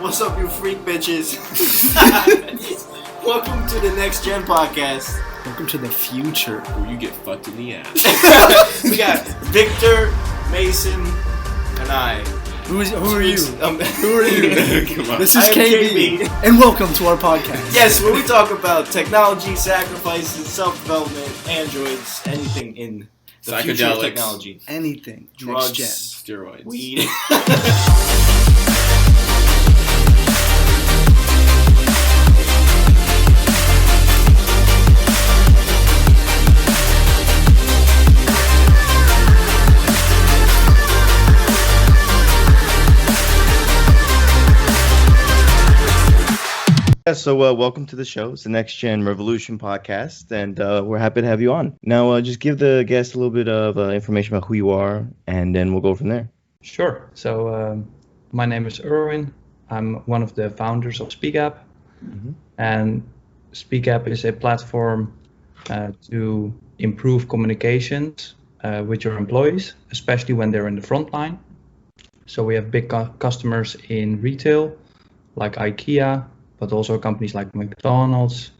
What's up, you freak bitches? Welcome to the Next Gen podcast. Welcome to the future. Where you get fucked in the ass. We got Victor, Mason, and I. Who are you? Who are you? Come on. This is I am KB, and welcome to our podcast. Yes, where we talk about technology, sacrifices, self-development, androids, anything in the future of Psychedelics. technology. Anything. Drugs, Next gen. Steroids. weed. Yeah, so welcome to the show. It's the Next Gen Revolution podcast, and we're happy to have you on. Now, just give the guests a little bit of information about who you are, and then we'll go from there. Sure. So my name is Erwin. I'm one of the founders of SpeakApp. And SpeakApp is a platform to improve communications with your employees, especially when they're in the front line. So we have big customers in retail, like IKEA, but also companies like McDonald's.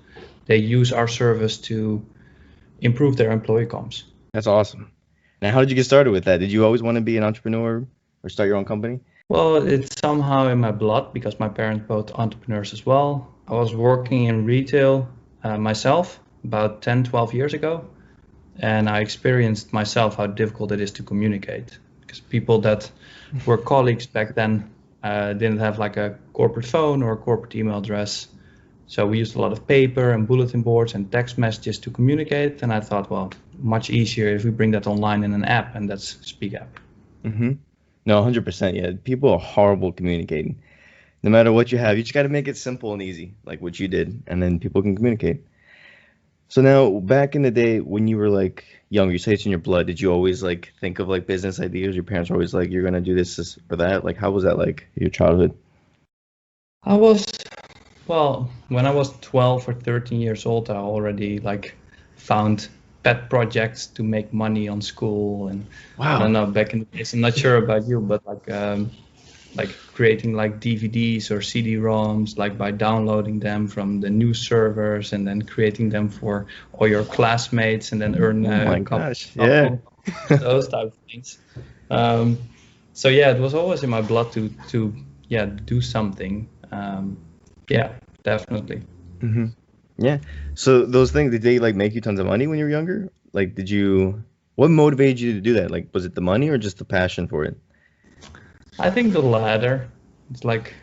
They use our service to improve their employee comms. That's awesome. Now, how did you get started with that? Did you always want to be an entrepreneur or start your own company? Well, it's somehow in my blood because my parents both entrepreneurs as well. I was working in retail myself about 10, 12 years ago. And I experienced myself how difficult it is to communicate. Because people that were colleagues back then didn't have like a corporate phone or a corporate email address. So we used a lot of paper and bulletin boards and text messages to communicate. And I thought, well, much easier if we bring that online in an app, and that's SpeakApp. Mm-hmm. No, 100%. Yeah, people are horrible communicating. No matter what you have, you just got to make it simple and easy, like what you did, and then people can communicate. So now, back in the day when you were like younger, you say it's in your blood. Did you always like think of like business ideas? Your parents were always like, "You're gonna do this or that." Like, how was that like your childhood? When I was 12 or 13 years old, I already like found pet projects to make money on school. And Wow. I don't know, back in the days, I'm not sure about you, but like creating like DVDs or CD-ROMs, like by downloading them from the news servers and then creating them for all your classmates and then earn Oh my a couple gosh, yeah. those type of things. So yeah, it was always in my blood to do something. Yeah, definitely. Mm-hmm. Yeah. So those things, did they like make you tons of money when you were younger? Like, what motivated you to do that? Like, was it the money or just the passion for it? I think the latter. It's like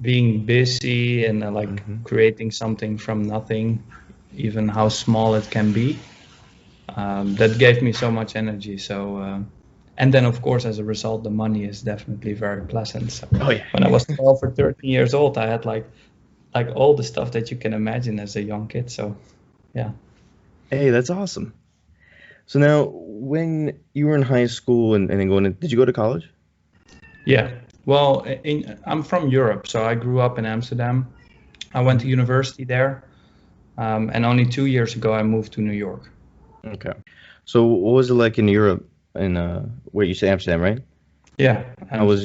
being busy and creating something from nothing, even how small it can be. That gave me so much energy. So, and then of course, as a result, the money is definitely very pleasant. So Oh yeah. when I was 12 or 13 years old, I had like all the stuff that you can imagine as a young kid. So, yeah. Hey, that's awesome. So now, when you were in high school and then did you go to college? Yeah, well, I'm from Europe, so I grew up in Amsterdam. I went to university there, and only 2 years ago I moved to New York. Okay. So what was it like in Europe? Where you say Amsterdam, right? Yeah. How was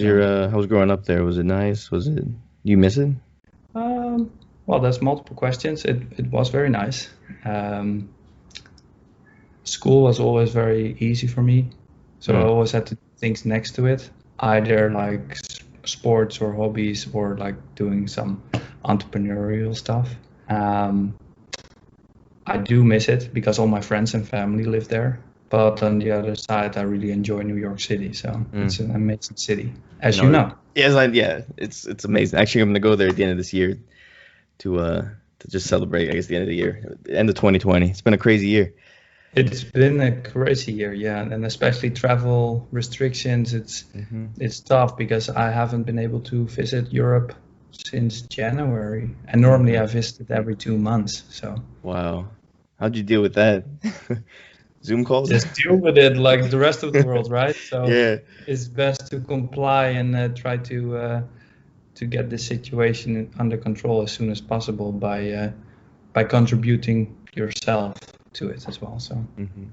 growing up there? Was it nice? You miss it? Well, there's multiple questions. It was very nice. School was always very easy for me, so I always had to do things next to it. Either like sports or hobbies or like doing some entrepreneurial stuff. I do miss it because all my friends and family live there. But on the other side, I really enjoy New York City. So it's an amazing city, as you know. Yes, it's amazing. Actually, I'm gonna go there at the end of this year to just celebrate. I guess the end of the year, the end of 2020. It's been a crazy year. It's been a crazy year, yeah, and especially travel restrictions. It's tough because I haven't been able to visit Europe since January, and normally I visit every 2 months. So Wow, how'd you deal with that? Zoom calls? just deal with it like the rest of the world, right? So Yeah. it's best to comply and try to get the situation under control as soon as possible by contributing yourself to it as well. So. Mm-hmm.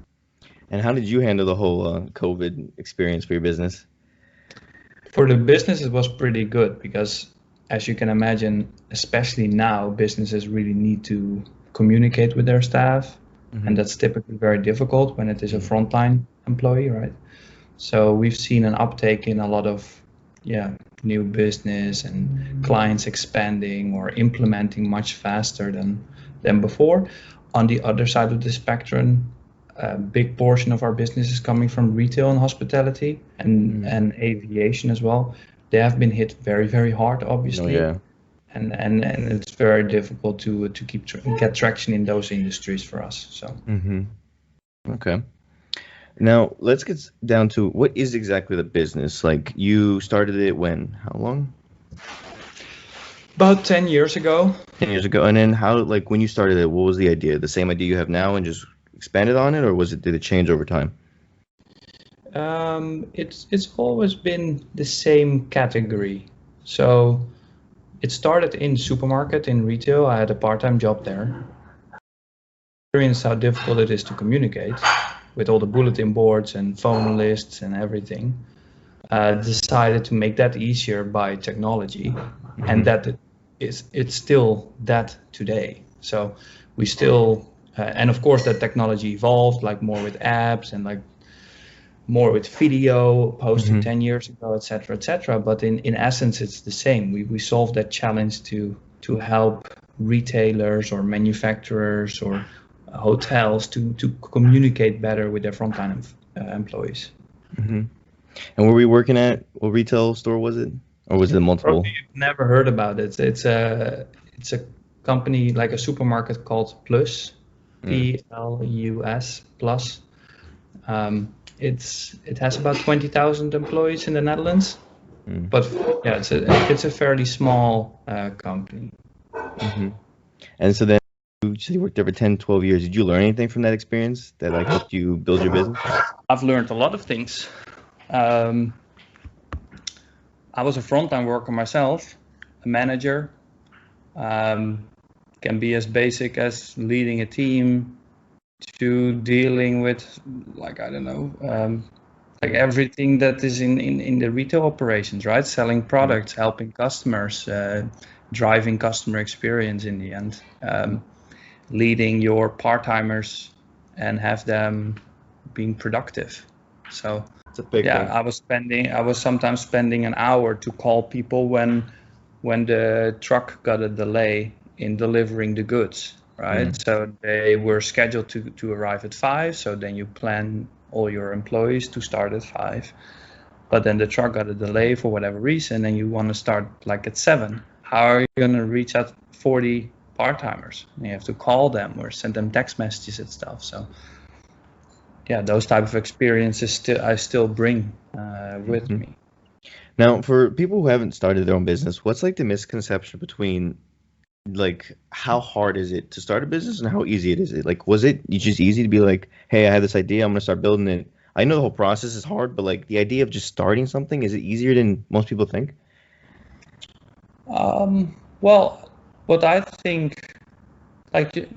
And how did you handle the whole COVID experience for your business? For the business, it was pretty good because as you can imagine, especially now, businesses really need to communicate with their staff, and that's typically very difficult when it is a frontline employee, right? So we've seen an uptake in a lot of new business and clients expanding or implementing much faster than before. On the other side of the spectrum, a big portion of our business is coming from retail and hospitality and aviation as well. They have been hit very, very hard, obviously. And it's very difficult to get traction in those industries for us. So. Okay. Now let's get down to what is exactly the business. Like, you started it when? How long? About 10 years ago. 10 years ago. And then how, like, when you started it, what was the idea? The same idea you have now and just expanded on it, or did it change over time? It's always been the same category. So it started in supermarket, in retail. I had a part-time job there. Experienced how difficult it is to communicate with all the bulletin boards and phone lists and everything. Decided to make that easier by technology, and it's still that today. So we still, and of course that technology evolved, like more with apps and like more with video opposed to 10 years ago, et cetera. But in essence, it's the same. We solved that challenge to help retailers or manufacturers or hotels to communicate better with their frontline employees. And were we working at what retail store was it, or was it multiple? Probably you've never heard about it. It's a company like a supermarket called Plus, Plus Plus. It has about 20,000 employees in the Netherlands, but it's a fairly small company. And so then you said you worked there for 10, 12 years. Did you learn anything from that experience that like helped you build your business? I've learned a lot of things. I was a frontline worker myself, a manager. Can be as basic as leading a team to dealing with, like, I don't know, like everything that is in the retail operations, right? Selling products, helping customers, driving customer experience in the end, leading your part-timers and have them being productive. So it's a big thing. I was sometimes spending an hour to call people when the truck got a delay in delivering the goods, right? So they were scheduled to arrive at 5, so then you plan all your employees to start at 5, but then the truck got a delay for whatever reason and you want to start like at 7. How are you going to reach out 40 part-timers? You have to call them or send them text messages and stuff. So yeah, those type of experiences I still bring with me. Now, for people who haven't started their own business, what's like the misconception between like how hard is it to start a business and how easy it is? Like, was it just easy to be like, hey, I had this idea, I'm gonna start building it? I know the whole process is hard, but like the idea of just starting something, is it easier than most people think? Well, what I think, like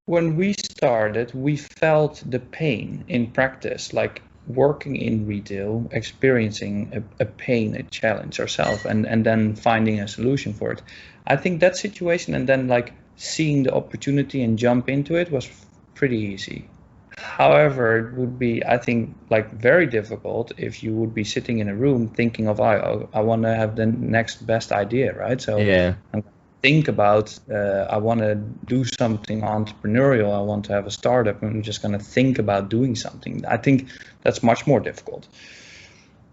when we started, we felt the pain in practice, like working in retail, experiencing a pain, a challenge ourselves, and then finding a solution for it. I think that situation and then like seeing the opportunity and jump into it was pretty easy. However, it would be, I think, like very difficult if you would be sitting in a room thinking of, I want to have the next best idea, right? So yeah. Think about, I want to do something entrepreneurial, I want to have a startup, and I'm just going to think about doing something. I think that's much more difficult.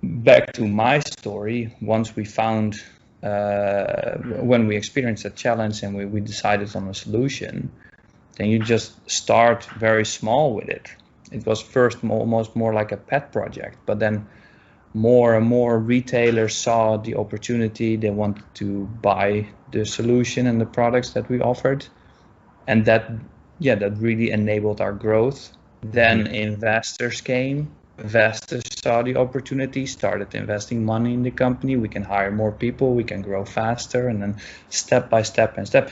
Back to my story, once we found, when we experienced a challenge and we decided on a solution, then you just start very small with it. It was first almost more like a pet project, but then more and more retailers saw the opportunity. They wanted to buy the solution and the products that we offered, and that really enabled our growth. Then investors came. Investors saw the opportunity, started investing money in the company. We can hire more people, we can grow faster, and then step by step and step.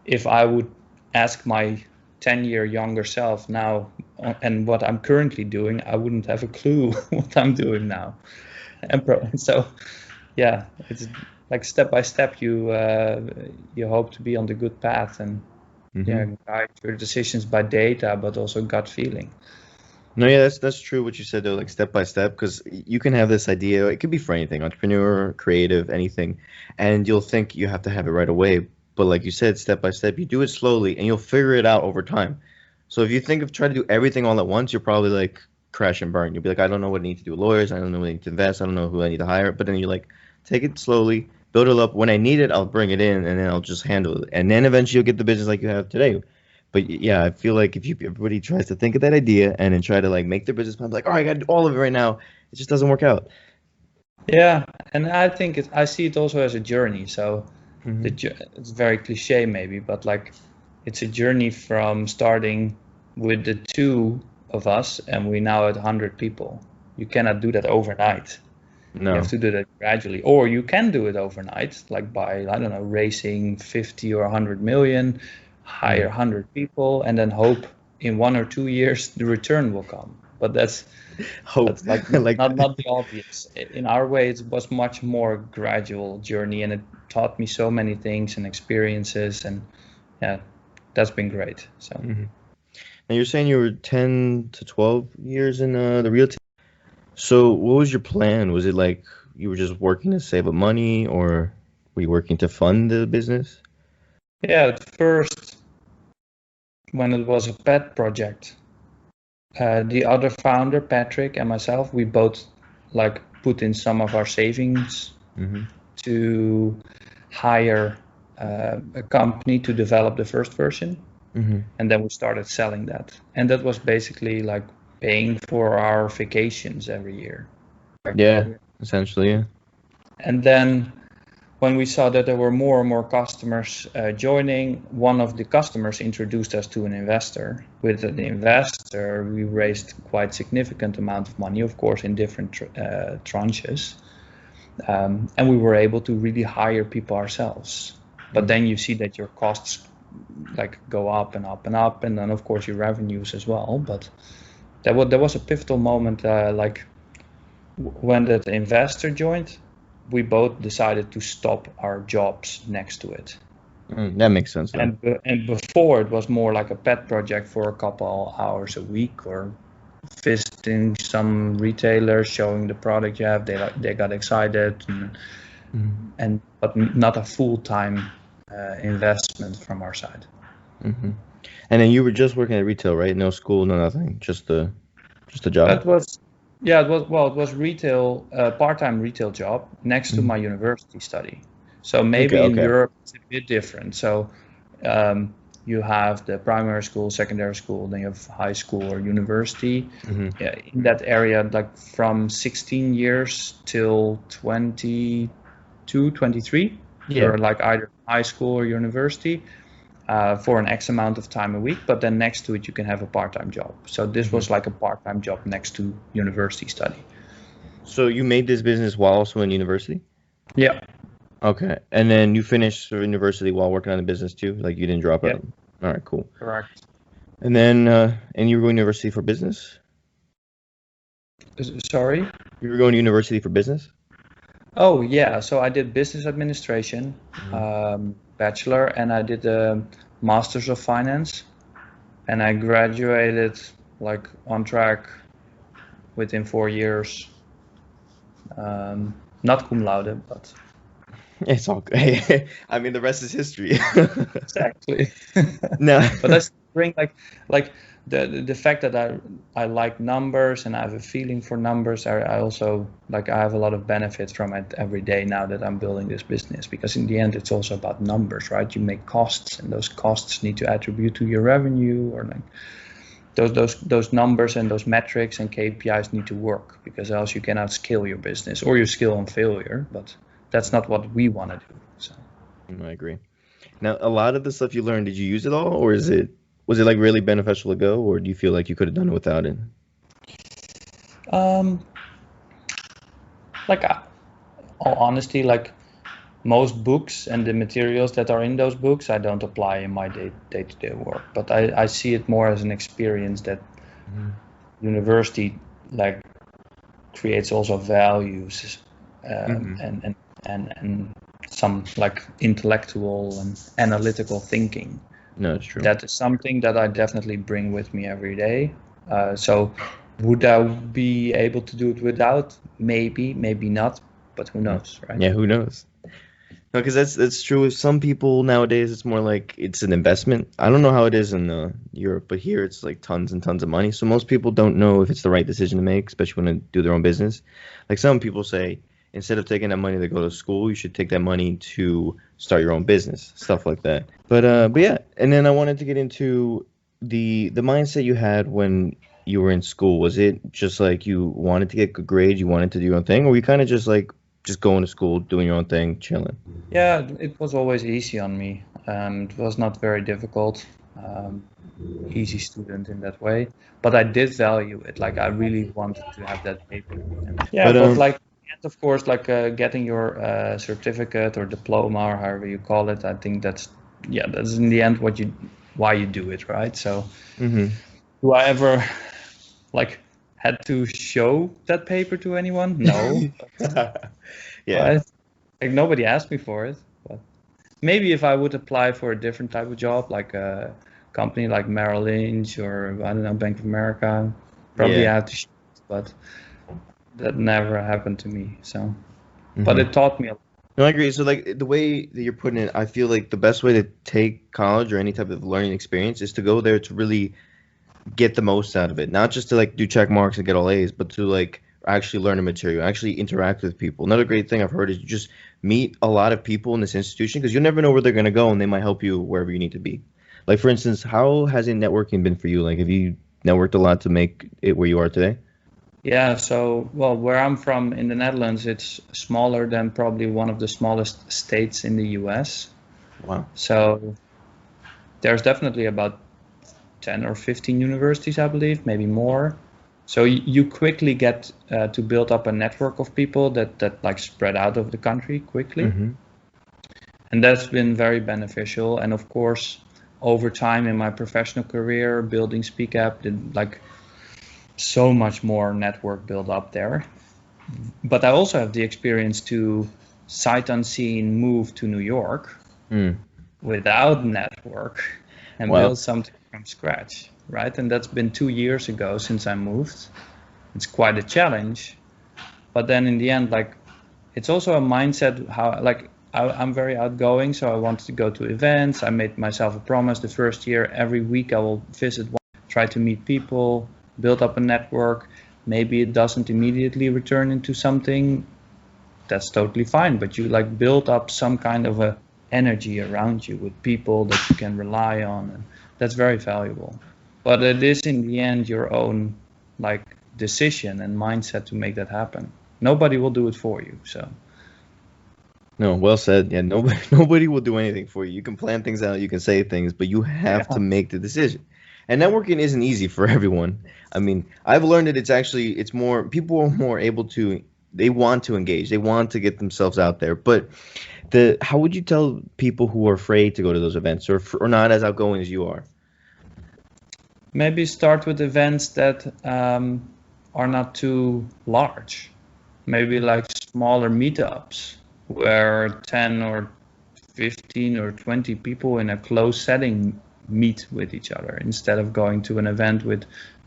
If I would ask my 10-year younger self now and what I'm currently doing, I wouldn't have a clue what I'm doing now. And so yeah, like step by step, you hope to be on the good path and guide your decisions by data, but also gut feeling. No, yeah, that's true what you said though, like step by step, because you can have this idea. It could be for anything, entrepreneur, creative, anything, and you'll think you have to have it right away. But like you said, step by step, you do it slowly, and you'll figure it out over time. So if you think of trying to do everything all at once, you'll probably like crash and burn. You'll be like, I don't know what I need to do with lawyers. I don't know what I need to invest. I don't know who I need to hire. But then you like take it slowly, build it up. When I need it, I'll bring it in, and then I'll just handle it. And then eventually you'll get the business like you have today. But yeah, I feel like if everybody tries to think of that idea and then try to like make their business plan, like, oh, I got to do all of it right now, it just doesn't work out. Yeah, and I think I see it also as a journey. So it's very cliche maybe, but like it's a journey from starting with the two of us, and we now at 100 people. You cannot do that overnight. No. You have to do that gradually, or you can do it overnight, like by, I don't know, raising 50 or 100 million, hire 100 people, and then hope in 1 or 2 years the return will come. But that's like, not the obvious. In our way, it was much more gradual journey, and it taught me so many things and experiences, and yeah, that's been great. So. Now you're saying you were 10 to 12 years in the real estate. So what was your plan? Was it like you were just working to save up money, or were you working to fund the business? Yeah, at first, when it was a pet project, the other founder, Patrick, and myself, we both like put in some of our savings to hire a company to develop the first version. And then we started selling that. And that was basically like paying for our vacations every year. Yeah, essentially, yeah. And then when we saw that there were more and more customers joining, one of the customers introduced us to an investor. With the investor, we raised quite significant amount of money, of course, in different tranches. And we were able to really hire people ourselves. But then you see that your costs like go up and up and up, and then of course your revenues as well. But there was a pivotal moment, like when that investor joined, we both decided to stop our jobs next to it. That makes sense. And before it was more like a pet project for a couple hours a week, or visiting some retailers, showing the product you have. They got excited, but not a full-time investment from our side. And then you were just working at retail, right? No school, no nothing, just a job. It was retail, part-time retail job next to my university study. So maybe in Europe it's a bit different. So you have the primary school, secondary school, then you have high school or university. Yeah, in that area, like from 16 years till 22, 23. You're like either high school or university for an X amount of time a week, but then next to it you can have a part-time job. So this was like a part-time job next to university study. So you made this business while also in university? Yeah. Okay. And then you finished university while working on the business too? Like you didn't drop out? All right, cool. Correct. And then, and you were going to university for business? Sorry? You were going to university for business? Oh yeah, so I did business administration, bachelor, and I did a master's of finance, and I graduated like on track within 4 years. Not cum laude, but it's all good. I mean, the rest is history. Exactly. No, but that's bring like the fact that I like numbers and I have a feeling for numbers. I also I have a lot of benefits from it every day now that I'm building this business, because in the end it's also about numbers, right? You make costs, and those costs need to attribute to your revenue, or like those numbers and those metrics and KPIs need to work, because else you cannot scale your business, or you scale on failure. But that's not what we want to do. So I agree. Now, a lot of the stuff you learned, did you use it all, or was it like really beneficial to go, or do you feel like you could have done it without it? All honesty, like most books and the materials that are in those books, I don't apply in my day-to-day work. But I see it more as an experience that university creates also values and some like intellectual and analytical thinking. No, it's true. That is something that I definitely bring with me every day. So would I be able to do it without? Maybe, maybe not, but who knows, right? Yeah, who knows? No, because that's true. With some people nowadays, it's more like it's an investment. I don't know how it is in Europe, but here it's like tons and tons of money. So most people don't know if it's the right decision to make, especially when they do their own business. Like some people say, instead of taking that money to go to school, you should take that money to start your own business, stuff like that. But yeah, and then I wanted to get into the mindset you had when you were in school. Was it just like you wanted to get good grades, you wanted to do your own thing, or were you kind of just like just going to school, doing your own thing, chilling? Yeah, it was always easy on me. It was not very difficult. Easy student in that way, but I did value it. Like I really wanted to have that paper. And yeah, but like, and of course, like getting your certificate or diploma or however you call it, I think that's in the end why you do it, right? So, do I ever like had to show that paper to anyone? No. Yeah. Right? Like nobody asked me for it. But maybe if I would apply for a different type of job, like a company like Merrill Lynch or I don't know, Bank of America, probably I had to show it, but that never happened to me. So, but it taught me a lot. No, I agree. So like the way that you're putting it, I feel like the best way to take college or any type of learning experience is to go there to really get the most out of it, not just to like do check marks and get all A's, but to like actually learn the material, actually interact with people. Another great thing I've heard is you just meet a lot of people in this institution because you'll never know where they're going to go and they might help you wherever you need to be. Like, for instance, how has networking been for you? Like, have you networked a lot to make it where you are today? Yeah, so, well, where I'm from in the Netherlands, it's smaller than probably one of the smallest states in the US. Wow. So there's definitely about 10 or 15 universities, I believe, maybe more. So you quickly get to build up a network of people that like spread out over the country quickly. And that's been very beneficial. And of course, over time in my professional career, building Speak did like so much more network build up there. But I also have the experience to sight unseen move to New York without network and build something from scratch, right? And that's been 2 years ago since I moved. It's quite a challenge, but then in the end, like, it's also a mindset how, like, I'm very outgoing, so I wanted to go to events. I made myself a promise the first year, every week I will visit one, try to meet people, build up a network. Maybe it doesn't immediately return into something, that's totally fine, but you like build up some kind of a energy around you with people that you can rely on, and that's very valuable. But it is in the end your own like decision and mindset to make that happen. Nobody will do it for you. So no, well said. Yeah, nobody will do anything for you. You can plan things out, you can say things, but you have to make the decision. And networking isn't easy for everyone. I mean, I've learned that it's more, people are more able to, they want to engage, they want to get themselves out there. But how would you tell people who are afraid to go to those events or not as outgoing as you are? Maybe start with events that are not too large. Maybe like smaller meetups where 10 or 15 or 20 people in a closed setting meet with each other instead of going to an event with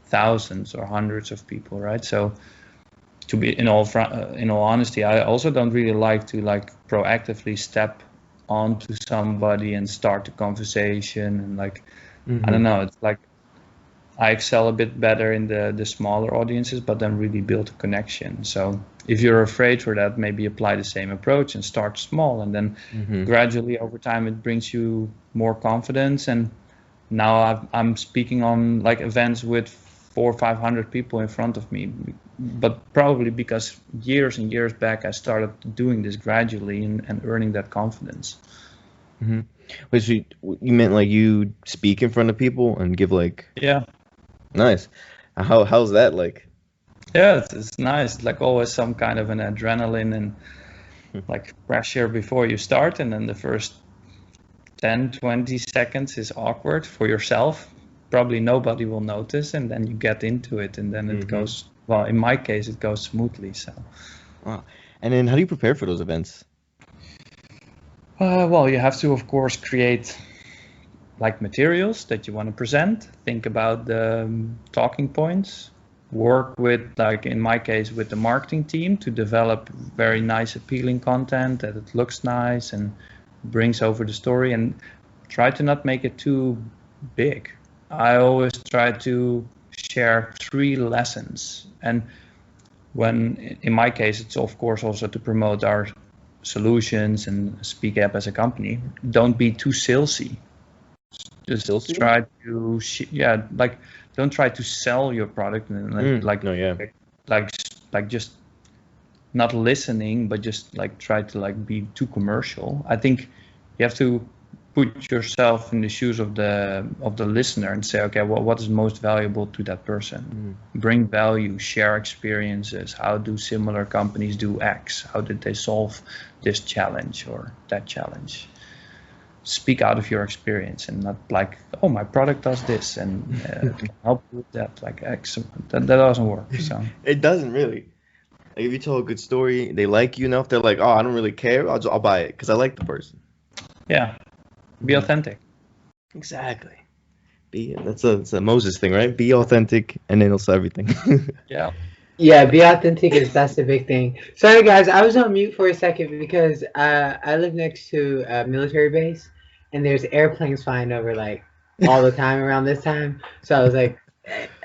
thousands or hundreds of people, right? So to be in all honesty, I also don't really like to like proactively step onto somebody and start a conversation and like I don't know, it's like I excel a bit better in the smaller audiences, but then really build a connection. So if you're afraid for that, maybe apply the same approach and start small, and then gradually over time it brings you more confidence. And now I'm speaking on like events with 400 or 500 people in front of me, but probably because years and years back I started doing this gradually and earning that confidence. Wait, so you meant like you speak in front of people and give like... Yeah. Nice. How's that like? Yeah, it's nice. Like always some kind of an adrenaline and like pressure before you start, and then the first 10-20 seconds is awkward for yourself. Probably nobody will notice, and then you get into it, and then it goes, well, in my case it goes smoothly. So wow. And then how do you prepare for those events? Well, you have to, of course, create like materials that you want to present. Think about the talking points. Work with, like in my case, with the marketing team to develop very nice, appealing content that it looks nice and brings over the story, and try to not make it too big. I always try to share 3 lessons, and when in my case it's of course also to promote our solutions and Speak App as a company. Don't be too salesy. Just Salesy? try to like don't try to sell your product and like just not listening, but just like try to like be too commercial. I think you have to put yourself in the shoes of the listener and say, okay, well, what is most valuable to that person? Bring value, share experiences. How do similar companies do X? How did they solve this challenge or that challenge? Speak out of your experience and not like, oh, my product does this and can help you with that. Like X, that doesn't work. So It doesn't really. Like if you tell a good story, they like you enough. They're like, oh, I don't really care. I'll buy it because I like the person. yeah, be authentic. Exactly. That's a Moses thing, right? Be authentic, and then he'll sell everything. Yeah. Yeah, be authentic that's the big thing. Sorry guys, I was on mute for a second because I live next to a military base and there's airplanes flying over like all the time around this time. So I was like,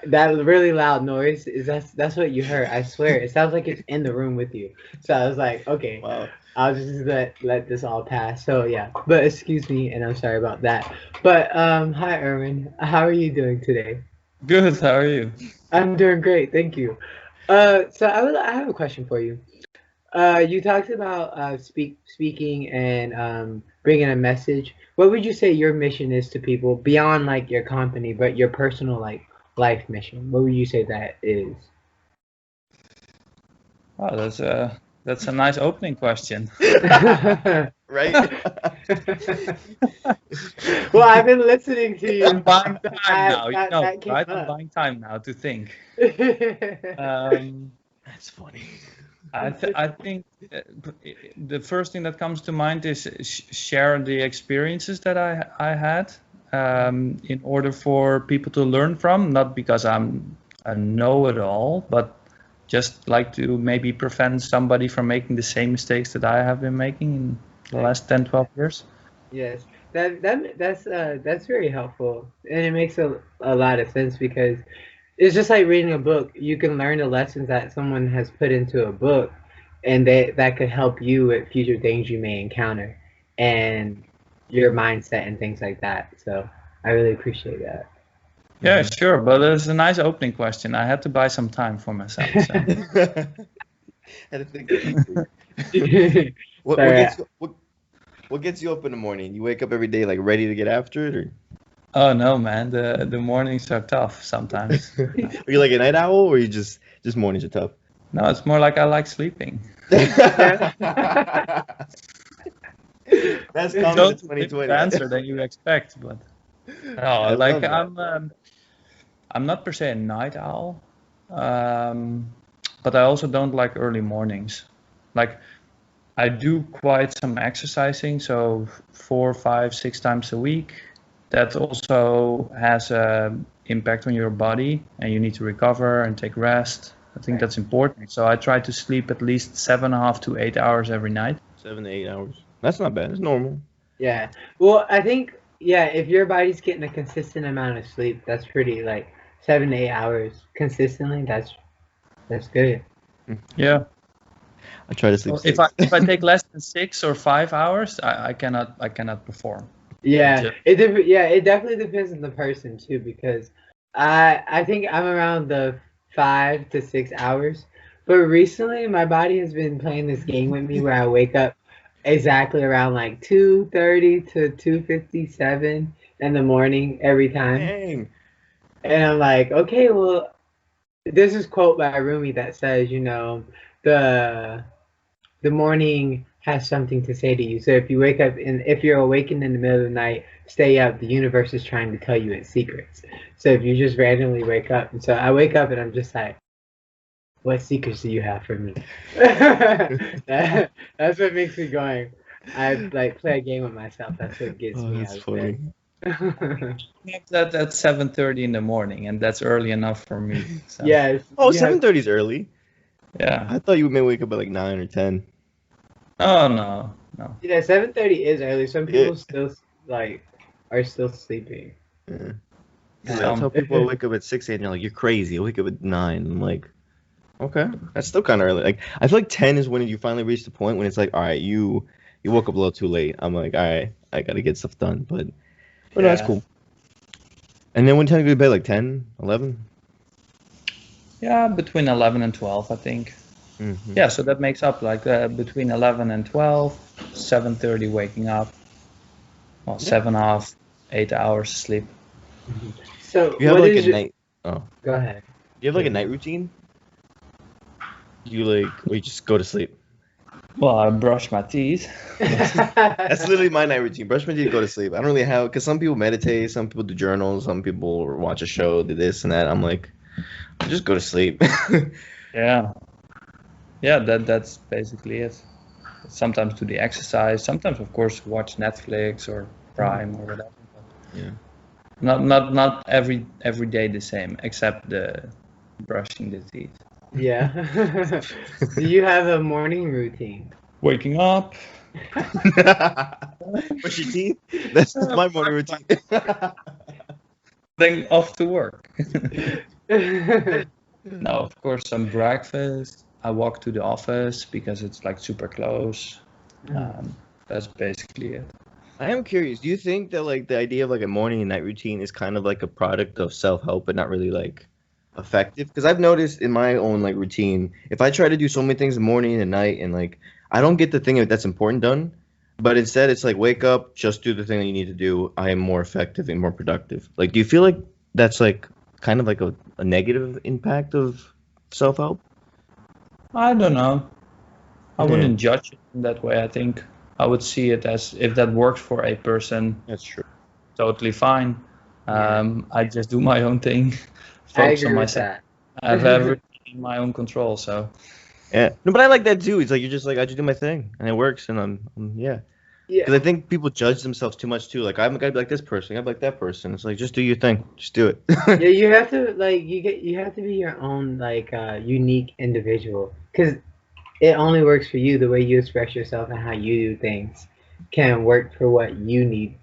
that really loud noise that's what you heard. I swear, it sounds like it's in the room with you. So I was like, okay, Wow. I'll just let this all pass. So yeah, but excuse me, and I'm sorry about that. But hi Erwin, how are you doing today? Good. How are you? I'm doing great, thank you. So I have a question for you. You talked about speaking and bringing a message. What would you say your mission is to people beyond like your company, but your personal like life mission? What would you say that is? Oh, that's a nice opening question. Right? Well, I've been listening to you. I'm buying time now, that came right? I'm up. buying time now to think. That's funny. I think the first thing that comes to mind is share the experiences that I had in order for people to learn from, not because I'm a know-it-all, but just like to maybe prevent somebody from making the same mistakes that I have been making in the last 10, 12 years. Yes, that's very helpful, and it makes a lot of sense because it's just like reading a book. You can learn the lessons that someone has put into a book, and that could help you with future things you may encounter, and your mindset and things like that. So I really appreciate that. Yeah, sure, but it's a nice opening question. I had to buy some time for myself. So. Had to think of it. What gets you up in the morning? You wake up every day like ready to get after it, or Oh no, man, the mornings are tough sometimes. are you like a night owl, or you just mornings are tough? No, it's more like I like sleeping. That's common in Don't 2020. answer than you expect, but no, like I'm not per se a night owl, but I also don't like early mornings. Like I do quite some exercising, so 4, 5, 6 times a week. That also has an impact on your body, and you need to recover and take rest. I think that's important. So I try to sleep at least 7.5 to 8 hours every night. 7 to 8 hours. That's not bad. It's normal. Yeah. Well, I think if your body's getting a consistent amount of sleep, that's pretty like 7 to 8 hours consistently. That's good. Yeah. I try to sleep. If I take less than 6 or 5 hours, I cannot perform. Yeah, it definitely depends on the person too, because I think I'm around the 5 to 6 hours, but recently my body has been playing this game with me where I wake up exactly around like 2:30 to 2:57 in the morning every time. Dang. And I'm like, okay, well, there's this quote by Rumi that says, the morning has something to say to you. So if you wake up and if you're awakened in the middle of the night, stay up. The universe is trying to tell you its secrets. So if you just randomly wake up, and so I wake up and I'm just like, what secrets do you have for me? That's what makes me going. I like play a game with myself. That's what gets me That's out of funny. bed. That at 7:30 in the morning, and that's early enough for me. So, Yes. Oh, you have- 7:30 is early. yeah. I thought you may wake up at like 9 or 10. Oh no. Yeah, 7:30 is early. Some people Yeah. still like are still sleeping. Yeah. Yeah. I tell people I wake up at 6 a.m. They're like, you're crazy. I wake up at 9. I'm like, okay, that's still kind of early. Like, I feel like 10 is when you finally reach the point when it's like, all right, you woke up a little too late. I'm like, all right, I gotta get stuff done. But no, that's Yeah. cool. And then when time to go to bed, like 10, 11? Yeah, between 11 and 12, I think. Mm-hmm. Yeah, so that makes up like between 11 and 12, 7:30 waking up, well, 7.5, 8 hours sleep. So You have what like is a your- night. Oh, Go ahead. do you have like a night routine? You or you just go to sleep? Well, I brush my teeth. That's literally my night routine. Brush my teeth, go to sleep. I don't really have, because some people meditate, some people do journals, some people watch a show, do this and that. I'm like, just go to sleep. Yeah. Yeah, that's basically it. Sometimes do the exercise. Sometimes, of course, watch Netflix or Prime or whatever. Yeah. Not every day the same, except the brushing the teeth. Yeah. Do you have a morning routine? Waking up. Brush your teeth? That's my morning routine. Then off to work. No, of course, some breakfast. I walk to the office because it's like super close. That's basically it. I am curious. Do you think that like the idea of like a morning and night routine is kind of like a product of self-help, but not really like effective? Because I've noticed in my own like routine, if I try to do so many things in the morning and night, and like I don't get the thing that's important done, but instead it's like wake up, just do the thing that you need to do. I am more effective and more productive. Like, do you feel like that's like kind of like a negative impact of self-help? I don't know. I Yeah. wouldn't judge it in that way. I think I would see it as if that works for a person, That's true. totally fine. I just do my own thing, I focus on agree with myself. that. I have everything in my own control. So Yeah. No, but I like that too. It's like you're just like I just do my thing and it works, and I'm yeah. Because I think people judge themselves too much too. Like I'm gotta be like this person, I gotta be like that person. It's like just do your thing, just do it. Yeah, you have to like you have to be your own like unique individual, because it only works for you. The way you express yourself and how you do things can work for what you need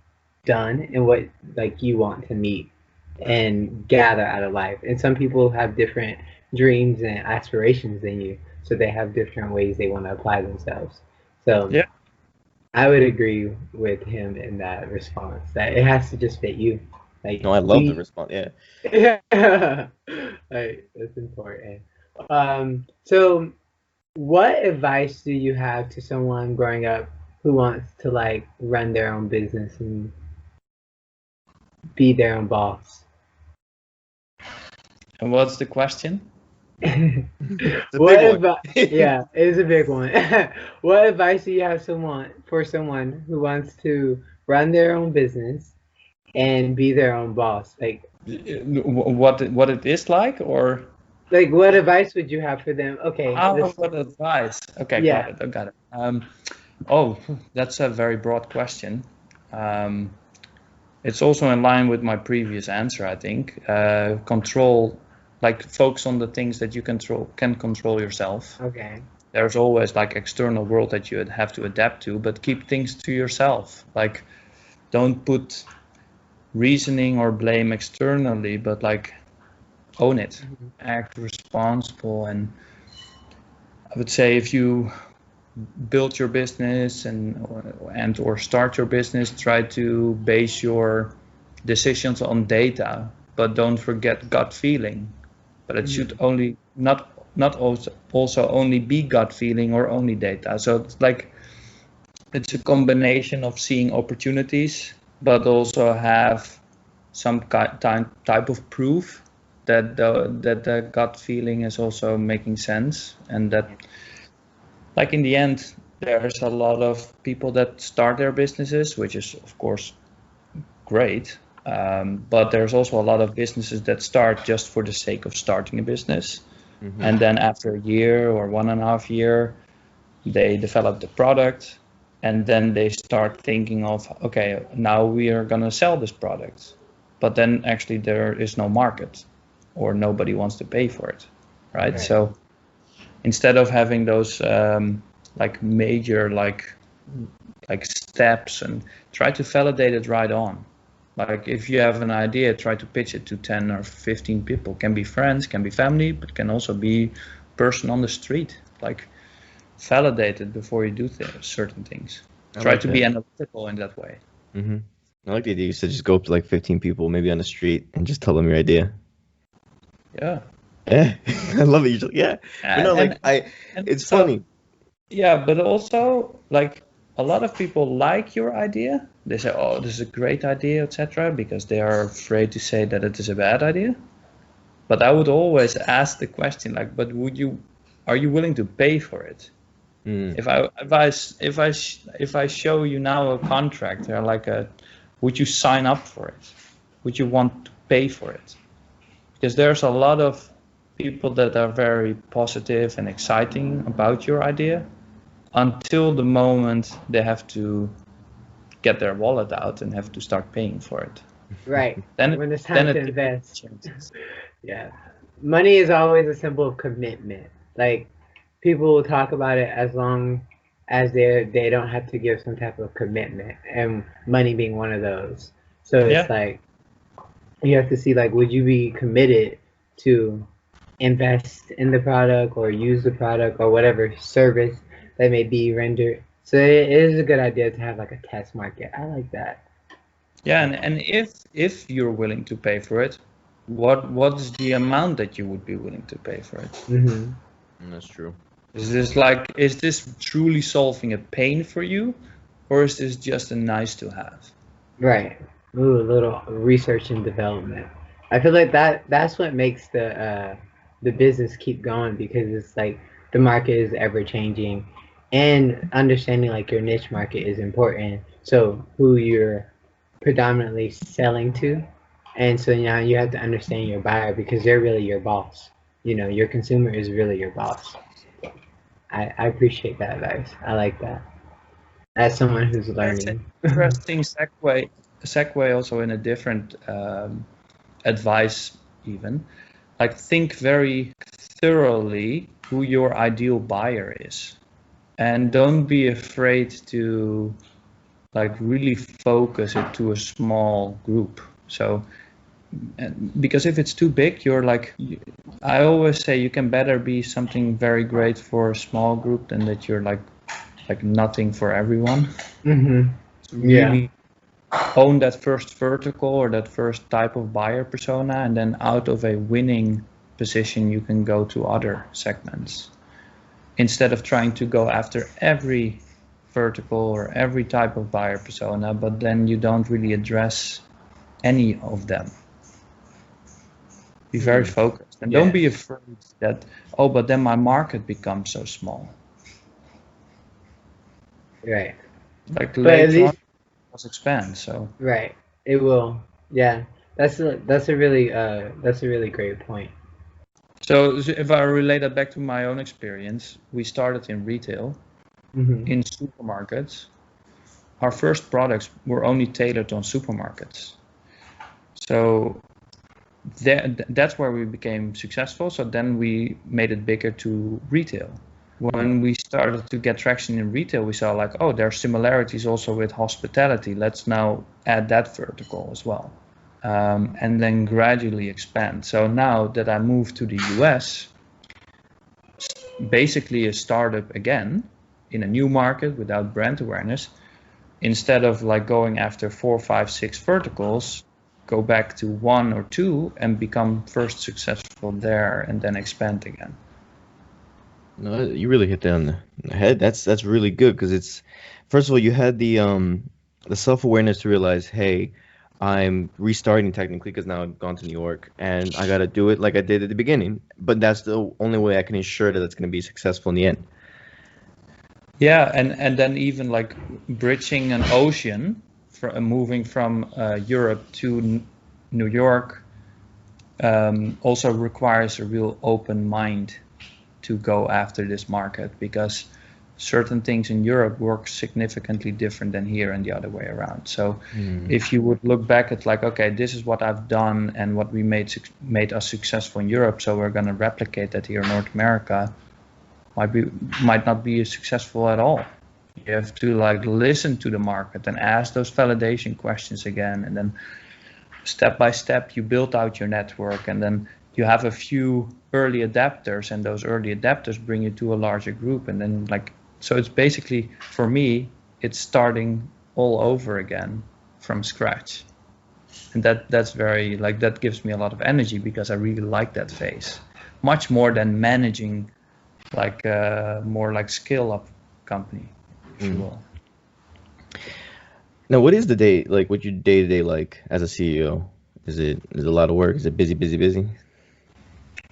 done and what like you want to meet and gather out of life. And some people have different dreams and aspirations than you, so they have different ways they want to apply themselves. So Yeah. I would agree with him in that response that it has to just fit you. Like No, I love the response. Yeah. Yeah, right, that's important. So what advice do you have to someone growing up who wants to like run their own business and be their own boss? and what's the question? It's a What big one. yeah, it is a big one. What advice do you have for someone who wants to run their own business and be their own boss? What it is like, or What advice would you have for them? Okay, what advice? Okay, Yeah. got it. Oh, that's a very broad question. It's also in line with my previous answer, I think. Control, like focus on the things that you can control yourself. Okay. There's always like external world that you have to adapt to, but keep things to yourself. Like, don't put reasoning or blame externally, but like own it, act responsible. And I would say if you build your business and or start your business, try to base your decisions on data, but don't forget gut feeling. But it should only not also only be gut feeling or only data. So it's like it's a combination of seeing opportunities, but also have some type of proof that the gut feeling is also making sense, and that like in the end there's a lot of people that start their businesses, which is of course great, but there's also a lot of businesses that start just for the sake of starting a business. And then after a year or 1.5 years they develop the product and then they start thinking of, okay, now we are going to sell this product, but then actually there is no market or nobody wants to pay for it, right? So instead of having those like major like steps, and try to validate it right on. Like if you have an idea, try to pitch it to 10 or 15 people. Can be friends, can be family, but can also be person on the street. Like validate it before you do certain things. Try to be analytical in that way. Mm-hmm. I like the idea you said, just go up to like 15 people, maybe on the street, and just tell them your idea. Yeah. Yeah, I love it. Yeah. You know, like it's funny. Yeah, but also like a lot of people like your idea. They say, "Oh, this is a great idea," etc., because they are afraid to say that it is a bad idea. But I would always ask the question, like, "But are you willing to pay for it?" If I show you now a contract, would you sign up for it? Would you want to pay for it? Because there's a lot of people that are very positive and exciting about your idea until the moment they have to get their wallet out and have to start paying for it. Right. Then when it's time to invest. Changes. Yeah. Money is always a symbol of commitment. Like people will talk about it as long as they don't have to give some type of commitment, and money being one of those. So it's like you have to see, like, would you be committed to invest in the product or use the product or whatever service that may be rendered. So it is a good idea to have like a test market. I like that. Yeah, and if you're willing to pay for it, what is the amount that you would be willing to pay for it? Mm-hmm. That's true. Is this truly solving a pain for you, or is this just a nice to have? Right. Ooh, a little research and development. I feel like that's what makes the business keep going, because it's like the market is ever changing, and understanding like your niche market is important. So who you're predominantly selling to, and so now you have to understand your buyer, because they're really your boss. You know, your consumer is really your boss. I appreciate that advice. I like that. As someone who's learning. Interesting segue also in a different advice even. Like think very thoroughly who your ideal buyer is. And don't be afraid to like really focus it to a small group. So because if it's too big, you're like, I always say you can better be something very great for a small group than that you're like nothing for everyone. Mm-hmm. Really own that first vertical or that first type of buyer persona, and then out of a winning position you can go to other segments instead of trying to go after every vertical or every type of buyer persona, but then you don't really address any of them. Be very focused, and don't be afraid that, oh, but then my market becomes so small. Right. Like later on, it will expand. So right, it will. Yeah, that's a really great point. So if I relate that back to my own experience, we started in retail, in supermarkets. Our first products were only tailored on supermarkets. So that's where we became successful. So then we made it bigger to retail. When we started to get traction in retail, we saw like, oh, there are similarities also with hospitality. Let's now add that vertical as well. And then gradually expand. So now that I moved to the US, basically a startup again in a new market without brand awareness, instead of like going after 4, 5, 6 verticals, go back to 1 or 2 and become first successful there and then expand again. No, you really hit that on the head. That's really good, because it's, first of all, you had the self-awareness to realize, hey, I'm restarting technically because now I've gone to New York and I got to do it like I did at the beginning. But that's the only way I can ensure that it's going to be successful in the end. Yeah, and then even like bridging an ocean, moving from Europe to New York also requires a real open mind to go after this market, because certain things in Europe work significantly different than here and the other way around. So if you would look back at like, okay, this is what I've done and what we made us successful in Europe, so we're going to replicate that here in North America, might not be successful at all. You have to like listen to the market and ask those validation questions again, and then step by step you build out your network, and then you have a few early adapters, and those early adapters bring you to a larger group, and then like, so it's basically, for me, it's starting all over again from scratch. And that's very, like, that gives me a lot of energy, because I really like that phase much more than managing like more like scale up company, if you will. Now, what is the day like? What's your day to day like as a CEO? Is it a lot of work? Is it busy?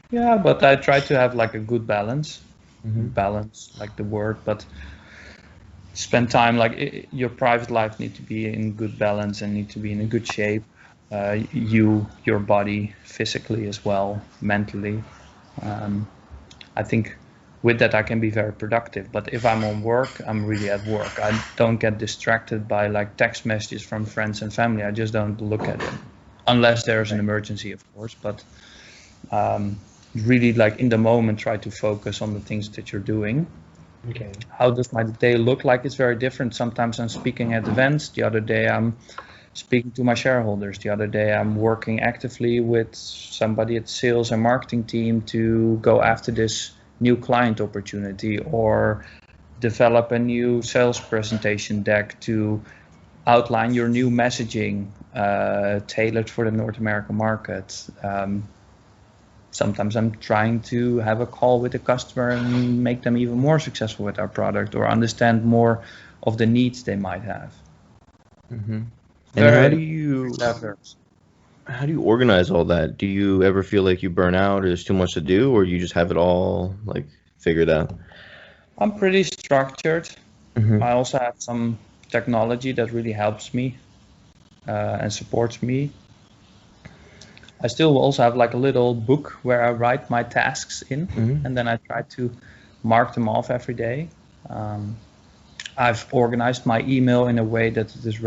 Yeah, but I try to have like a good balance. Balance, like the word, but spend time, like your private life need to be in good balance and need to be in a good shape. Your body, physically as well, mentally. I think with that I can be very productive, but if I'm on work, I'm really at work. I don't get distracted by like text messages from friends and family. I just don't look at them, unless there's an emergency, of course, but really like in the moment try to focus on the things that you're doing. Okay. How does my day look like? It's very different. Sometimes I'm speaking at events. The other day I'm speaking to my shareholders. The other day I'm working actively with somebody at sales and marketing team to go after this new client opportunity, or develop a new sales presentation deck to outline your new messaging tailored for the North American market. Sometimes I'm trying to have a call with a customer and make them even more successful with our product, or understand more of the needs they might have. And how do you organize all that? Do you ever feel like you burn out, or there's too much to do, or you just have it all like figured out? I'm pretty structured. I also have some technology that really helps me and supports me. I still also have like a little book where I write my tasks in, and then I try to mark them off every day. I've organized my email in a way that it is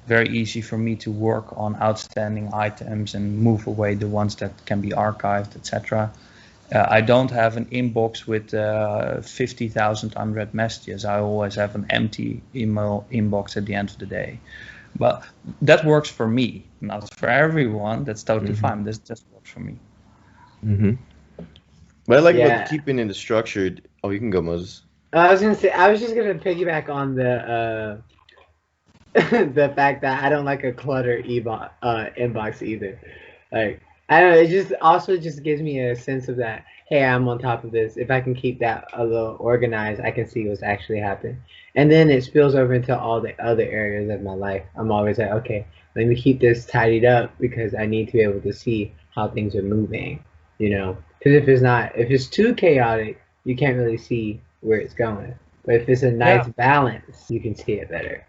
very easy for me to work on outstanding items and move away the ones that can be archived, etc. I don't have an inbox with 50,000 unread messages. I always have an empty email inbox at the end of the day. But that works for me, not for everyone. That's totally fine. This just works for me. But I like about keeping it structured. Oh, you can go, Moses. I was just gonna piggyback on the the fact that I don't like a cluttered inbox either. Like, I don't know, it just also just gives me a sense of that, hey, I'm on top of this. If I can keep that a little organized, I can see what's actually happening. And then it spills over into all the other areas of my life. I'm always like, okay, let me keep this tidied up, because I need to be able to see how things are moving, you know? Because if it's too chaotic, you can't really see where it's going. But if it's a nice balance, you can see it better.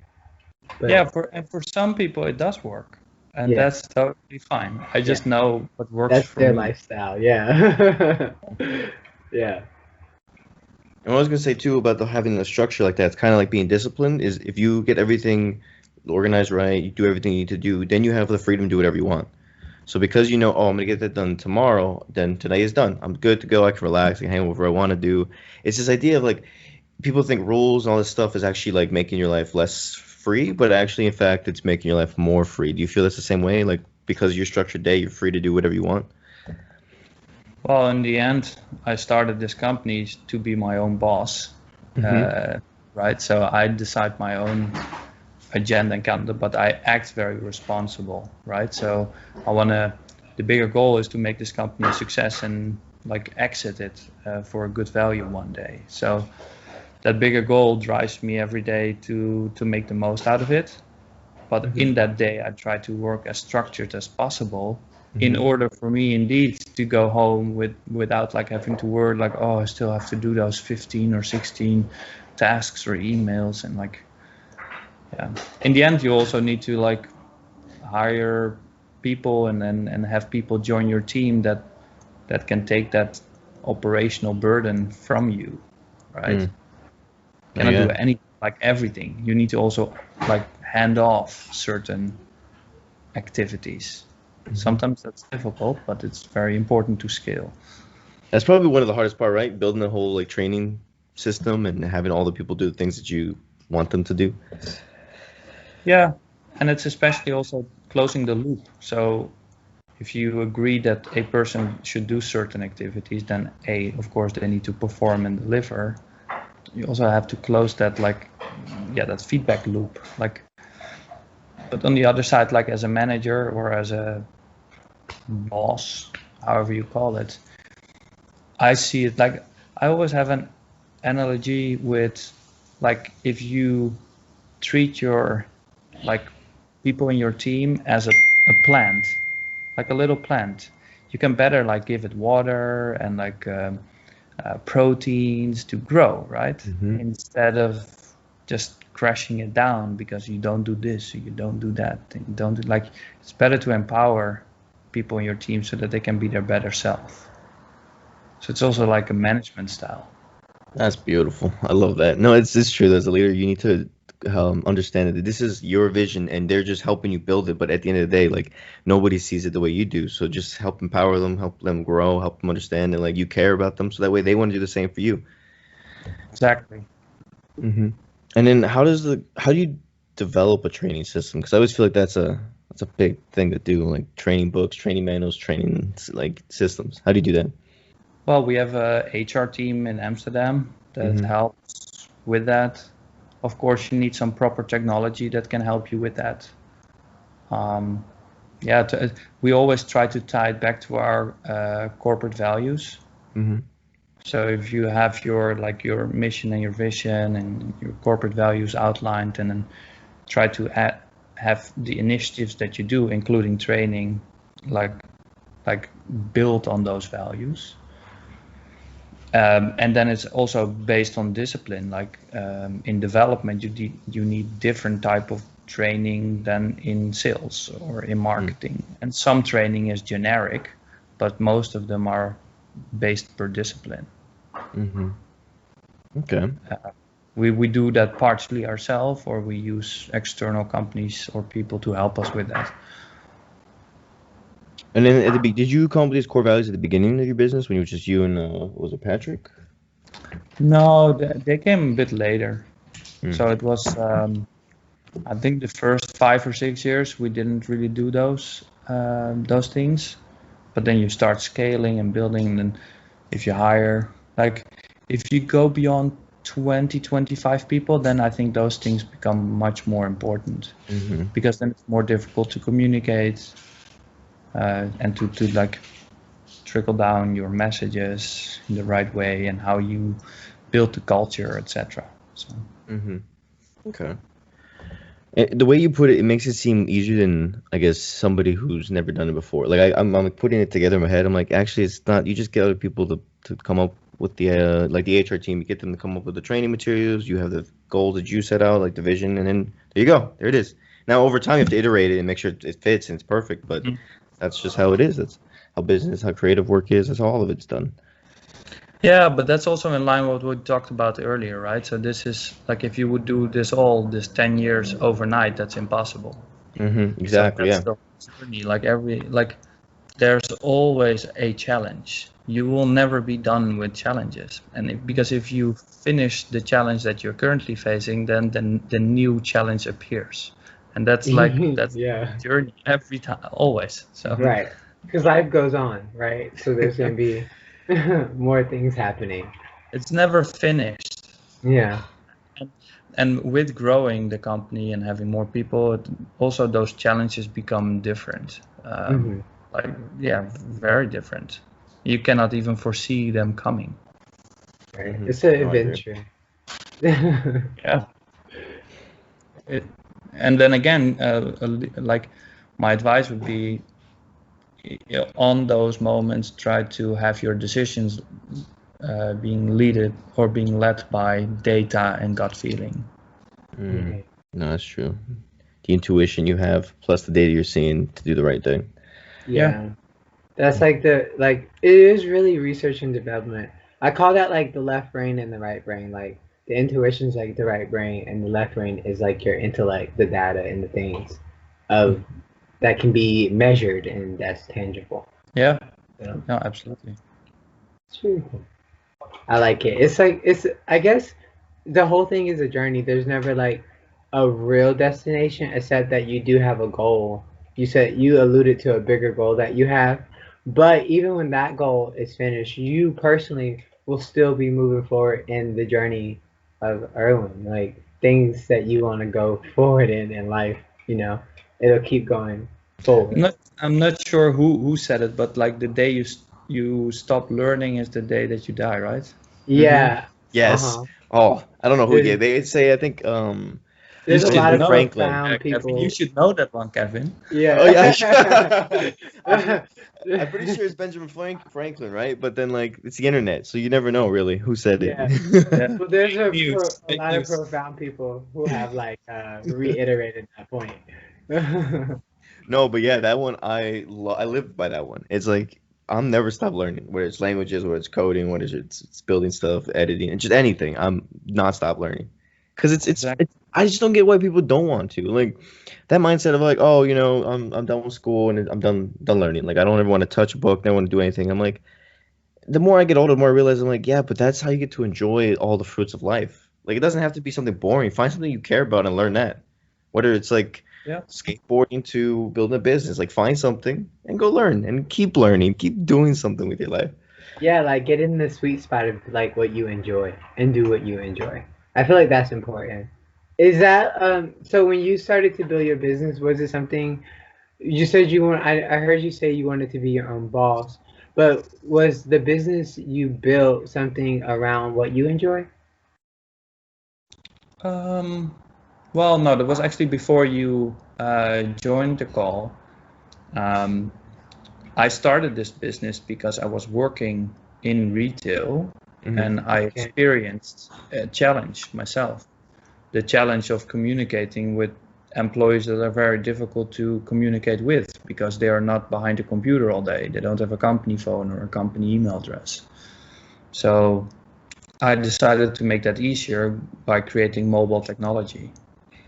But, for some people it does work, and that's totally fine. I just know what works that's for their me. lifestyle, yeah. Yeah. And what I was gonna say too about having a structure like that, it's kind of like being disciplined. Is if you get everything organized right, you do everything you need to do, then you have the freedom to do whatever you want. So because you know, oh, I'm gonna get that done tomorrow, then today is done. I'm good to go. I can relax. I can hang whatever I want to do. It's this idea of like, people think rules and all this stuff is actually like making your life less free, but actually, in fact, it's making your life more free. Do you feel that's the same way? Like, because of your structured day, you're free to do whatever you want? Well, in the end, I started this company to be my own boss, right? So I decide my own agenda and calendar, but I act very responsible, right? So the bigger goal is to make this company a success and like exit it for a good value one day. So that bigger goal drives me every day to make the most out of it. But in that day, I try to work as structured as possible in order for me indeed to go home without like having to worry like, oh, I still have to do those 15 or 16 tasks or emails. And like, in the end, you also need to like hire people and have people join your team that can take that operational burden from you, right? cannot yeah. do everything. You need to also hand off certain activities. Sometimes that's difficult, but it's very important to scale. That's probably one of the hardest part, right? Building the whole training system and having all the people do the things that you want them to do. Yeah, and it's especially also closing the loop. So if you agree that a person should do certain activities, then of course they need to perform and deliver. You also have to close that that feedback loop. But on the other side, as a manager or as a boss, however you call it, I see it I always have an analogy with if you treat your people in your team as a plant, like a little plant. You can better give it water and proteins to grow, right? Instead of just crashing it down because you don't do this or you don't do that. And you don't do, it's better to empower people in your team so that they can be their better self. So it's also a management style. That's beautiful. I love that. No, it's true. As a leader, you need to understand that this is your vision and they're just helping you build it. But at the end of the day, nobody sees it the way you do. So just help empower them, help them grow, help them understand, and you care about them. So that way they want to do the same for you. Exactly. Mm-hmm. And then how do you develop a training system? Because I always feel that's a big thing to do, training books, training manuals, training systems. How do you do that? Well, we have a HR team in Amsterdam that helps with that. Of course, you need some proper technology that can help you with that. We always try to tie it back to our corporate values. Mm-hmm. So if you have your your mission and your vision and your corporate values outlined, and then try to have the initiatives that you do, including training, build on those values. And then it's also based on discipline. In development, you need different type of training than in sales or in marketing. And some training is generic, but most of them are based per discipline. Mm-hmm. Okay. We do that partially ourselves, or we use external companies or people to help us with that. And then did you come up with these core values at the beginning of your business when it was just you and was it Patrick? No, they came a bit later. So it was, I think the first 5 or 6 years we didn't really do those things. But then you start scaling and building, and if you hire, if you go beyond 20, 25 people, then I think those things become much more important. Because then it's more difficult to communicate. And to trickle down your messages in the right way and how you build the culture, etc. So. Okay. And the way you put it, it makes it seem easier than I guess somebody who's never done it before. I'm putting it together in my head. I'm actually it's not. You just get other people to come up with the the HR team. You get them to come up with the training materials. You have the goals that you set out, the vision, and then there you go. There it is. Now over time you have to iterate it and make sure it fits and it's perfect, but. That's just how it is. That's how business, how creative work is. That's how all of it's done. Yeah, but that's also in line with what we talked about earlier, right? So this is if you would do this 10 years overnight, that's impossible. Exactly. So that's the journey. There's always a challenge. You will never be done with challenges, and because if you finish the challenge that you're currently facing, then the new challenge appears. And that's that's the journey every time, always. So right, because life goes on, right? So there's gonna be more things happening. It's never finished. Yeah. And with growing the company and having more people, also those challenges become different. Very different. You cannot even foresee them coming. Right. It's an adventure. Yeah. And then again, my advice would be, on those moments, try to have your decisions being led by data and gut feeling. No, that's true. The intuition you have plus the data you're seeing to do the right thing. Yeah. That's it is really research and development. I call that the left brain and the right brain. the intuition's like the right brain, and the left brain is like your intellect, the data and the things of that can be measured and that's tangible. Yeah. Yeah. No, absolutely. It's really cool. I like it. It's I guess the whole thing is a journey. There's never like a real destination except that you do have a goal. You alluded to a bigger goal that you have, but even when that goal is finished, you personally will still be moving forward in the journey of Erwin. Like things that you want to go forward in life, it'll keep going forward. I'm not sure who said it, but like the day you stop learning is the day that you die, right? Yeah. Yes. Uh-huh. Oh, I don't know who. There's- Yeah, they say. I think. There's a should lot of know Franklin. profound Kevin, people. you should know that one, Kevin. Yeah. Oh yeah. I'm pretty sure it's Benjamin Franklin, right? But then like it's the internet, so you never know really who said it. Yeah. Well, there's a Fake lot of news. profound people who have like reiterated that point. No, but yeah, that one I live by that one. It's like I'm never stop learning, whether it's languages, whether it's coding, whether it's building stuff, editing, and just anything. I'm not stop learning, because Exactly. I just don't get why people don't want to like that mindset of like, oh, I'm done with school and I'm done learning. Like I don't ever want to touch a book, don't want to do anything. I'm like, the more I get older, the more I realize I'm like, yeah, but that's how you get to enjoy all the fruits of life. Like it doesn't have to be something boring. Find something you care about and learn that. Whether it's like skateboarding to building a business, like find something and go learn and keep learning, keep doing something with your life. Yeah, like get in the sweet spot of like what you enjoy and do what you enjoy. I feel like that's important. Is that so when you started to build your business, was it something you said I heard you say you wanted to be your own boss, but was the business you built something around what you enjoy? Well, no, that was actually before you joined the call. I started this business because I was working in retail and I experienced a challenge myself. The challenge of communicating with employees that are very difficult to communicate with because they are not behind a computer all day. They don't have a company phone or a company email address. So I decided to make that easier by creating mobile technology.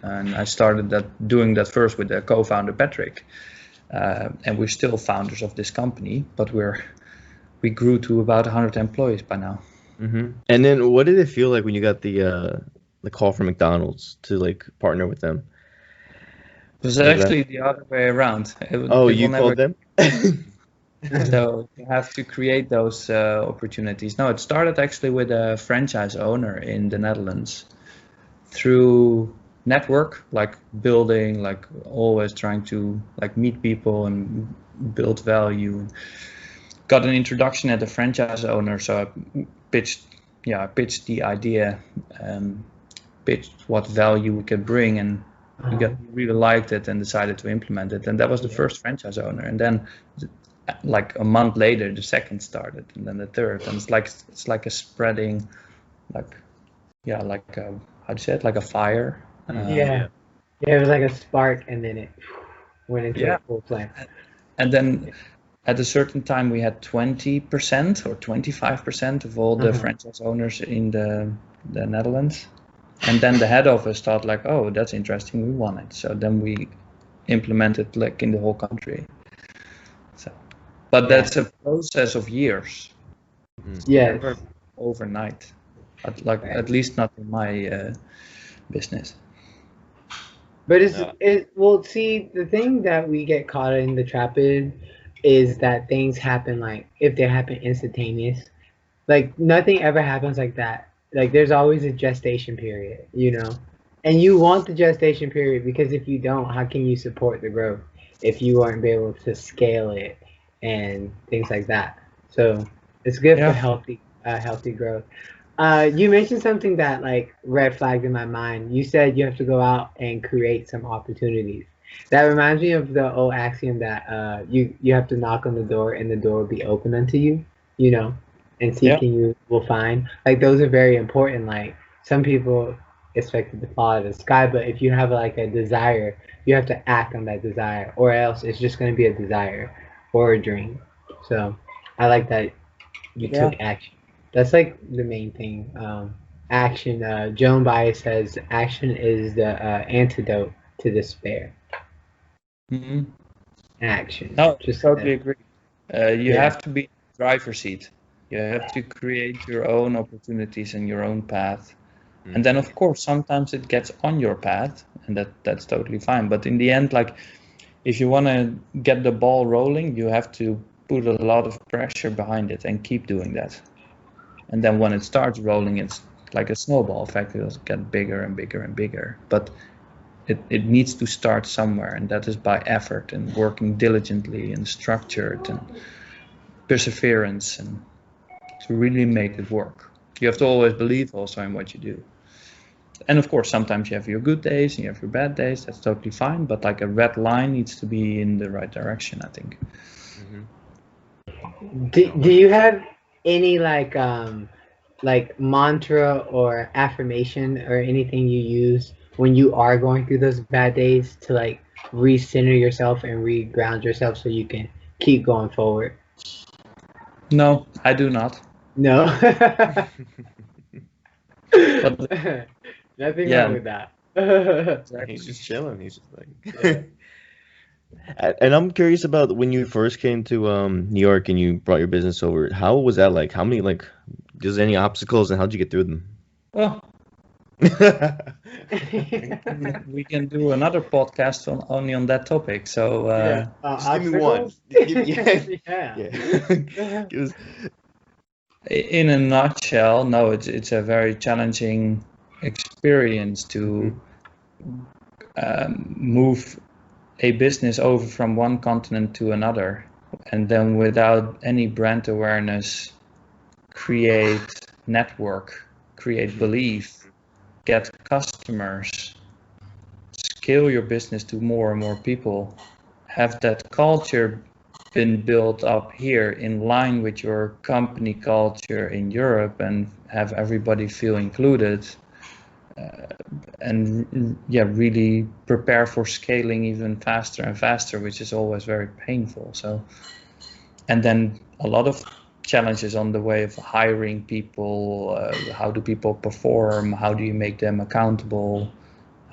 And I started doing that first with the co-founder Patrick. And we're still founders of this company, but we grew to about 100 employees by now. And then what did it feel like when you got the call from McDonald's to like partner with them? It was actually the other way around. You called them? So you have to create those opportunities. No, it started actually with a franchise owner in the Netherlands through network, like building, like always trying to like meet people and build value. Got an introduction at the franchise owner, so I pitched the idea, pitched what value we could bring, and he really liked it and decided to implement it. And that was the first franchise owner. And then like a month later, the second started, and then the third. And it's like a spreading, how do you say it? Like a fire. Yeah, it was like a spark, and then it went into a full flame. And then at a certain time, we had 20% or 25% of all the franchise owners in the Netherlands. And then the head office thought like, oh, that's interesting, we want it. So then we implemented like in the whole country. So, but that's a process of years. Yes. Overnight, at least not in my business. But see, the thing that we get caught in the trap in is that things happen like if they happen instantaneous, like nothing ever happens like that. Like there's always a gestation period, and you want the gestation period because if you don't, how can you support the growth if you aren't be able to scale it and things like that? So it's good for healthy growth. You mentioned something that like red flagged in my mind. You said you have to go out and create some opportunities. That reminds me of the old axiom that you have to knock on the door and the door will be open unto you, and seeking you will find. Like those are very important. Like some people expect it to fall out of the sky, but if you have like a desire, you have to act on that desire, or else it's just going to be a desire or a dream. So I like that you took action. That's like the main thing. action. Joan Baez says action is the antidote to despair. Hmm. Action. No, Just totally agree. You Yeah. have to be in the driver's seat. You have to create your own opportunities and your own path. And then, of course, sometimes it gets on your path, and that's totally fine. But in the end, like, if you want to get the ball rolling, you have to put a lot of pressure behind it and keep doing that. And then when it starts rolling, it's like a snowball effect. It'll get bigger and bigger and bigger. But it needs to start somewhere, and that is by effort and working diligently and structured and perseverance, and to really make it work. You have to always believe also in what you do. And of course, sometimes you have your good days and you have your bad days. That's totally fine. But like a red line needs to be in the right direction, I think. Do you have any like mantra or affirmation or anything you use when you are going through those bad days to like recenter yourself and reground yourself so you can keep going forward? No, I do not. No. But Nothing yeah, wrong with that. He's just chilling. He's just like. And I'm curious about when you first came to New York and you brought your business over. How was that like? How many like? Was there any obstacles and how'd you get through them? well, we can do another podcast only on that topic. So Just give me one. obstacles? Yeah. Yeah. Give us- in a nutshell, no, it's a very challenging experience to move a business over from one continent to another, and then without any brand awareness, create network, create belief, get customers, scale your business to more and more people, have that culture been built up here in line with your company culture in Europe, and have everybody feel included, and really prepare for scaling even faster and faster, which is always very painful. So, and then a lot of challenges on the way of hiring people. How do people perform? How do you make them accountable?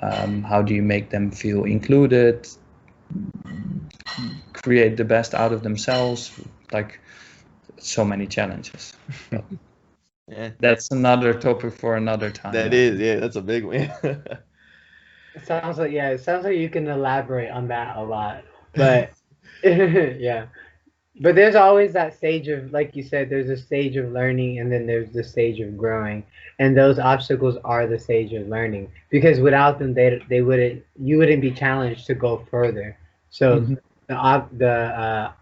How do you make them feel included? Create the best out of themselves? Like, so many challenges. Yeah. That's another topic for another time. That is, yeah, that's a big one. It sounds like you can elaborate on that a lot. But yeah. But there's always that stage of, like you said, there's a stage of learning and then there's the stage of growing. And those obstacles are the stage of learning. Because without them you wouldn't be challenged to go further. So the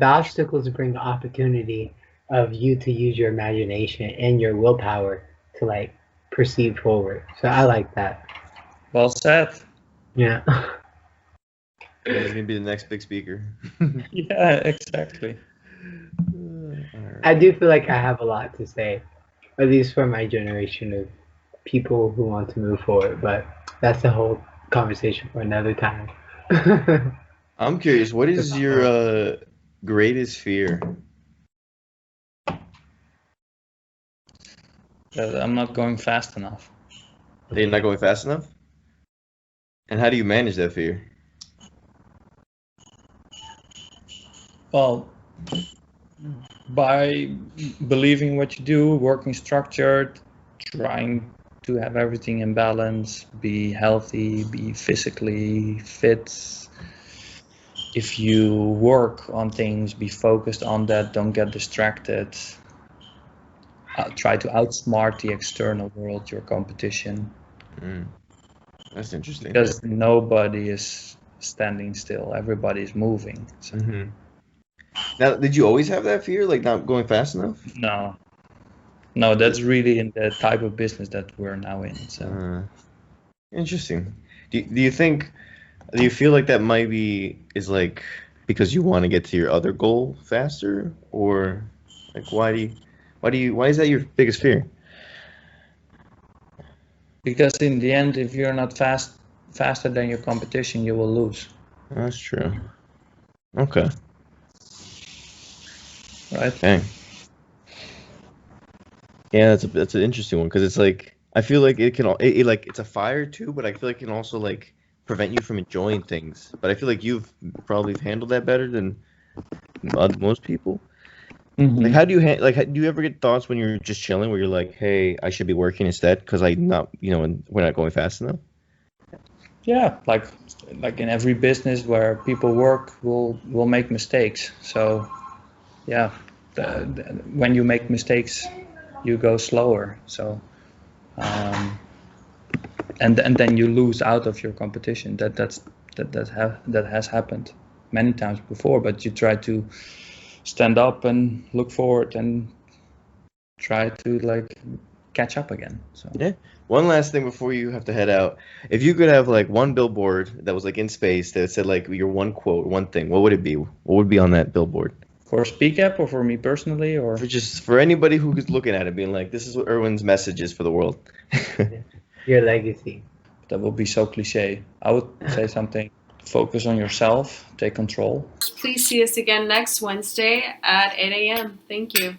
obstacles bring the opportunity of you to use your imagination and your willpower to like proceed forward. So I like that. Well said. Yeah. He's gonna be the next big speaker. Yeah, exactly. I do feel like I have a lot to say, at least for my generation of people who want to move forward, but that's the whole conversation for another time. I'm curious, what is your greatest fear? That I'm not going fast enough. That you're not going fast enough? And how do you manage that fear? Well, by believing what you do, working structured, trying to have everything in balance, be healthy, be physically fit. If you work on things, be focused on that, don't get distracted. Try to outsmart the external world, your competition. That's interesting. Because nobody is standing still, everybody is moving. So. Now, did you always have that fear, like not going fast enough? No, that's really in the type of business that we're now in. So interesting. Do you feel like that is like because you want to get to your other goal faster, or like why is that your biggest fear? Because in the end, if you're not faster than your competition, you will lose. That's true. Okay. Right. Dang. Yeah, that's an interesting one because it's like I feel like it can like it's a fire too, but I feel like it can also like prevent you from enjoying things. But I feel like you've probably handled that better than most people. Like, how do you do you ever get thoughts when you're just chilling where you're like, hey, I should be working instead because I'm not, and we're not going fast enough? Yeah, like in every business where people work, will make mistakes. So, yeah, when you make mistakes, you go slower. So, and then you lose out of your competition. That has happened many times before. But you try to stand up and look forward and try to like catch up again. So yeah. One last thing before you have to head out. If you could have like one billboard that was like in space that said like your one quote, one thing, what would it be? What would be on that billboard? For Speakup or for me personally, or for anybody who's looking at it, being like, this is what Erwin's message is for the world. Your legacy. That would be so cliche. I would say something. Focus on yourself. Take control. Please see us again next Wednesday at 8 a.m. Thank you.